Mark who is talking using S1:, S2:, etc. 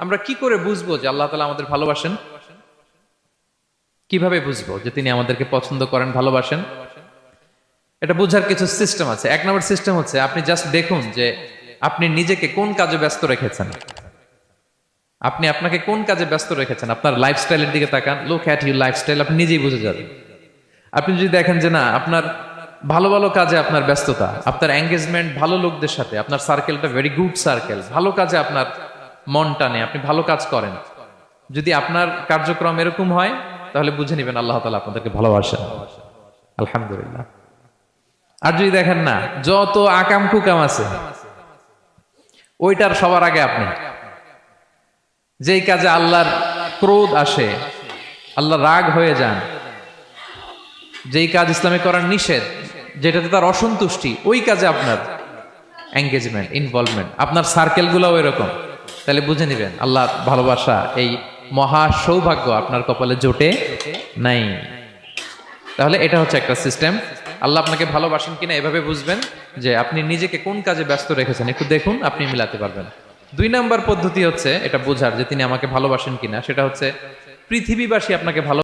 S1: আমরা কি করে বুঝবো যে আল্লাহ তাআলা আমাদের ভালোবাসেন? কিভাবে বুঝবো যে তিনি আমাদেরকে পছন্দ করেন, ভালোবাসেন? এটা বোঝার কিছু সিস্টেম আছে। এক নম্বর সিস্টেম হচ্ছে আপনি জাস্ট দেখুন যে আপনি নিজেকে কোন কাজে ব্যস্ত রেখেছেন। আপনি আপনাকে কোন কাজে ব্যস্ত রেখেছেন, আপনার লাইফস্টাইলের দিকে তাকান। লুক অ্যাট ইউর লাইফস্টাইল, আপনি নিজেই বুঝে যাবেন। আপনি যদি দেখেন যে না, আপনার ভালো ভালো কাজে আপনার ব্যস্ততা, আপনার এঙ্গেজমেন্ট ভালো লোকদের সাথে, আপনার সার্কেলটা ভেরি গুড সার্কেল, ভালো কাজে আপনার মন টানে, আপনি ভালো কাজ করেন, যদি আপনার কার্যক্রম এরকম হয়, তাহলে বুঝে নিবেন আল্লাহ তাআলা আপনাদেরকে ভালোবাসেন। আলহামদুলিল্লাহ। আর যদি দেখেন না, যত আকাম কুকাম আছে ওইটার সবার আগে আপনি, যেই কাজে আল্লাহর ক্রোধ আসে, আল্লাহ রাগ হয়ে যান, যেই কাজ ইসলামে করার নিষেধ, যেটাতে তার অসন্তুষ্টি, ওই কাজে আপনার এঙ্গেজমেন্ট, ইনভলভমেন্ট, আপনার সার্কেল গুলাও এরকম, তাহলে বুঝে নিবেন আল্লাহ ভালোবাসা, এই মহা সৌভাগ্য আপনার কপালে জোটে নাই। তাহলে এটা হচ্ছে একটা সিস্টেম। আল্লাহ আপনাকে ভালোবাসেন কিনা এভাবে বুঝবেন যে আপনি নিজেকে কোন কাজে ব্যস্ত রেখেছেন, একটু দেখুন, আপনি মিলাতে পারবেন। দুই নাম্বার পদ্ধতি হচ্ছে এটা বোঝার যে তিনি আমাকে ভালোবাসেন কিনা, সেটা হচ্ছে পৃথিবীবাসী আপনাকে ভালো